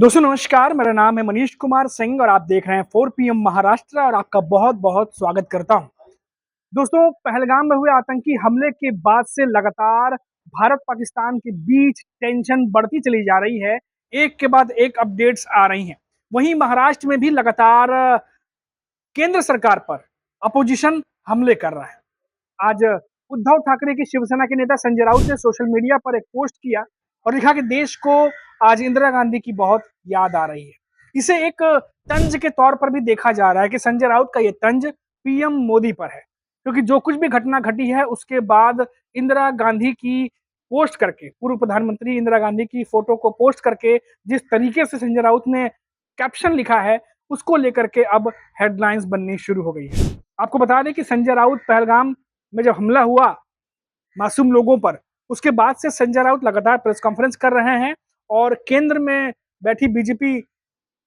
दोस्तों नमस्कार, मेरा नाम है मनीष कुमार सिंह और आप देख रहे हैं 4 PM महाराष्ट्र और आपका बहुत बहुत स्वागत करता हूं। दोस्तों, पहलगाम में हुए आतंकी हमले के बाद से लगातार भारत पाकिस्तान के बीच टेंशन बढ़ती चली जा रही है। एक के बाद एक अपडेट्स आ रही हैं। वहीं महाराष्ट्र में भी लगातार केंद्र सरकार पर अपोजिशन हमले कर रहा है। आज उद्धव ठाकरे की शिवसेना के नेता संजय राउत ने सोशल मीडिया पर एक पोस्ट किया और लिखा कि देश को आज इंदिरा गांधी की बहुत याद आ रही है। इसे एक तंज के तौर पर भी देखा जा रहा है कि संजय राउत का ये तंज पीएम मोदी पर है, क्योंकि जो कुछ भी घटना घटी है उसके बाद इंदिरा गांधी की पोस्ट करके, पूर्व प्रधानमंत्री इंदिरा गांधी की फोटो को पोस्ट करके जिस तरीके से संजय राउत ने कैप्शन लिखा है, उसको लेकर के अब हेडलाइंस बननी शुरू हो गई है। आपको बता दें कि संजय राउत पहलगाम में जब हमला हुआ मासूम लोगों पर, उसके बाद से संजय राउत लगातार प्रेस कॉन्फ्रेंस कर रहे हैं और केंद्र में बैठी बीजेपी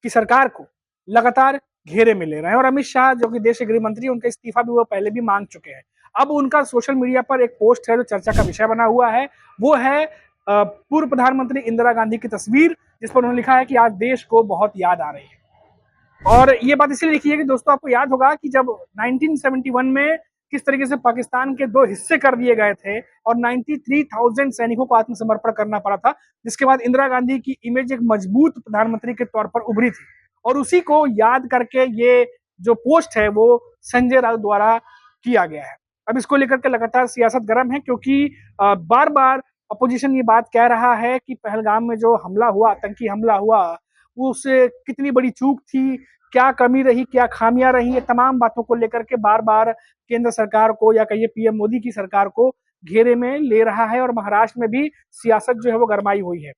की सरकार को लगातार घेरे में ले रहे हैं। और अमित शाह जो कि देश के गृह मंत्री, उनका इस्तीफा भी वो पहले भी मांग चुके हैं। अब उनका सोशल मीडिया पर एक पोस्ट है जो चर्चा का विषय बना हुआ है। वो है पूर्व प्रधानमंत्री इंदिरा गांधी की तस्वीर, जिस पर उन्होंने लिखा है कि आज देश को बहुत याद आ रही है। और ये बात इसलिए लिखी है कि दोस्तों, आपको याद होगा कि जब 1971 में किस तरीके से पाकिस्तान के दो हिस्से कर दिए गए थे और 93,000 सैनिकों को आत्मसमर्पण करना पड़ा था, जिसके बाद इंदिरा गांधी की इमेज एक मजबूत प्रधानमंत्री के तौर पर उभरी थी। और उसी को याद करके ये जो पोस्ट है वो संजय राउत द्वारा किया गया है। अब इसको लेकर के लगातार सियासत गर्म है, क्योंकि बार बार अपोजिशन ये बात कह रहा है कि पहलगाम में जो हमला हुआ, आतंकी हमला हुआ, वो उससे कितनी बड़ी चूक थी, क्या कमी रही, क्या खामियां रही, ये तमाम बातों को लेकर के बार बार केंद्र सरकार को या कहिए पीएम मोदी की सरकार को घेरे में ले रहा है। और महाराष्ट्र में भी सियासत जो है वो गरमाई हुई है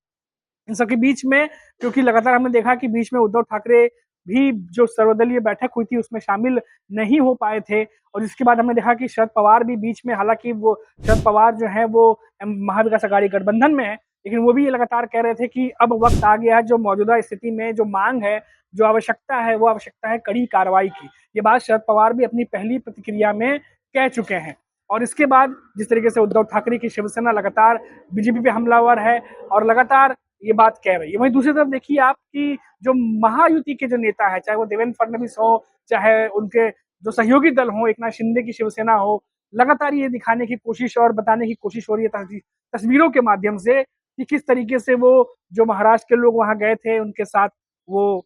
इन सबके बीच में, क्योंकि लगातार हमने देखा कि बीच में उद्धव ठाकरे भी जो सर्वदलीय बैठक हुई थी उसमें शामिल नहीं हो पाए थे। और इसके बाद हमने देखा कि शरद पवार भी बीच में, हालांकि वो शरद पवार जो है वो महाविकास अघाड़ी गठबंधन में है, लेकिन वो भी ये लगातार कह रहे थे कि अब वक्त आ गया है, जो मौजूदा स्थिति में जो मांग है, जो आवश्यकता है, वो आवश्यकता है कड़ी कार्रवाई की। ये बात शरद पवार भी अपनी पहली प्रतिक्रिया में कह चुके हैं। और इसके बाद जिस तरीके से उद्धव ठाकरे की शिवसेना लगातार बीजेपी पे हमलावर है और लगातार ये बात कह रही है, वहीं दूसरी तरफ देखिए आप कि जो महायुति के जो नेता है, चाहे वो देवेंद्र फडणवीस हो, चाहे उनके जो सहयोगी दल हो, एकनाथ शिंदे की शिवसेना हो, लगातार ये दिखाने की कोशिश और बताने की कोशिश हो रही है तस्वीरों के माध्यम से कि किस तरीके से वो जो महाराष्ट्र के लोग वहां गए थे उनके साथ वो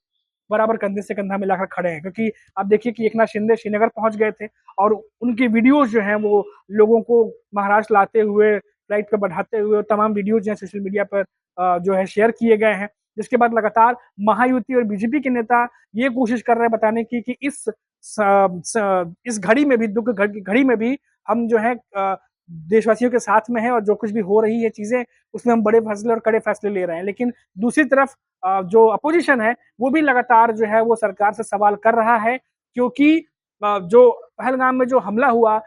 बराबर कंधे से कंधा मिलाकर खड़े हैं। क्योंकि आप देखिए कि एकनाथ शिंदे श्रीनगर पहुंच गए थे और उनकी वीडियोज जो हैं वो लोगों को महाराष्ट्र लाते हुए, फ्लाइट पे बढ़ाते हुए तमाम वीडियोज जो है सोशल मीडिया पर जो है शेयर किए गए हैं। जिसके बाद लगातार महायुति और बीजेपी के नेता ये कोशिश कर रहे हैं बताने की कि इस घड़ी में भी, दुख घड़ी में भी हम जो है देशवासियों के साथ में है और जो कुछ भी हो रही है चीजें, उसमें हम बड़े फैसले और कड़े फैसले ले रहे हैं। लेकिन दूसरी तरफ जो अपोजिशन है वो भी लगातार जो है वो सरकार से सवाल कर रहा है, क्योंकि जो पहलगाम में जो हमला हुआ,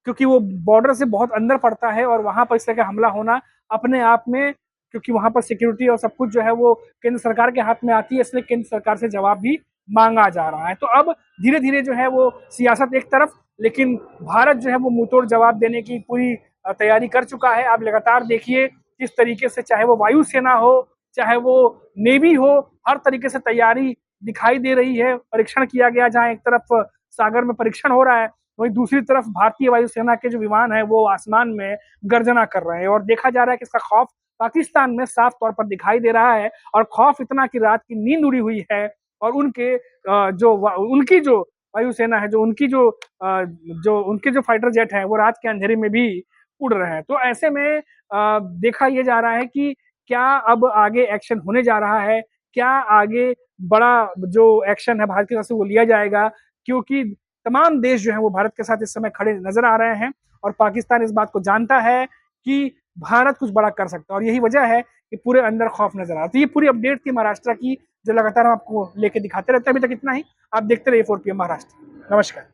क्योंकि वो बॉर्डर से बहुत अंदर पड़ता है और वहां पर इस तरह का हमला होना अपने आप में, क्योंकि वहां पर सिक्योरिटी और सब कुछ जो है वो केंद्र सरकार के हाथ में आती है, इसलिए केंद्र सरकार से जवाब भी मांगा जा रहा है। तो अब धीरे धीरे जो है वो सियासत एक तरफ, लेकिन भारत जो है वो मुंहतोड़ जवाब देने की पूरी तैयारी कर चुका है। आप लगातार देखिए किस तरीके से, चाहे वो वायुसेना हो, चाहे वो नेवी हो, हर तरीके से तैयारी दिखाई दे रही है। परीक्षण किया गया, जहां एक तरफ सागर में परीक्षण हो रहा है, वहीं दूसरी तरफ भारतीय वायुसेना के जो विमान है वो आसमान में गर्जना कर रहे हैं। और देखा जा रहा है कि इसका खौफ पाकिस्तान में साफ तौर पर दिखाई दे रहा है। और खौफ इतना कि रात की नींद उड़ी हुई है और उनकी जो वायुसेना है, जो उनके जो फाइटर जेट हैं, वो रात के अंधेरे में भी उड़ रहे हैं। तो ऐसे में देखा यह जा रहा है कि क्या अब आगे एक्शन होने जा रहा है, क्या आगे बड़ा जो एक्शन है भारत की तरफ से वो लिया जाएगा, क्योंकि तमाम देश जो है वो भारत के साथ इस समय खड़े नजर आ रहे हैं और पाकिस्तान इस बात को जानता है कि भारत कुछ बड़ा कर सकता है। और यही वजह है कि पूरे अंदर खौफ नजर आ रहा है। तो ये पूरी अपडेट थी महाराष्ट्र की, जो लगातार हम आपको लेके दिखाते रहते हैं। अभी तक इतना ही, आप देखते रहिए 4 PM महाराष्ट्र। नमस्कार।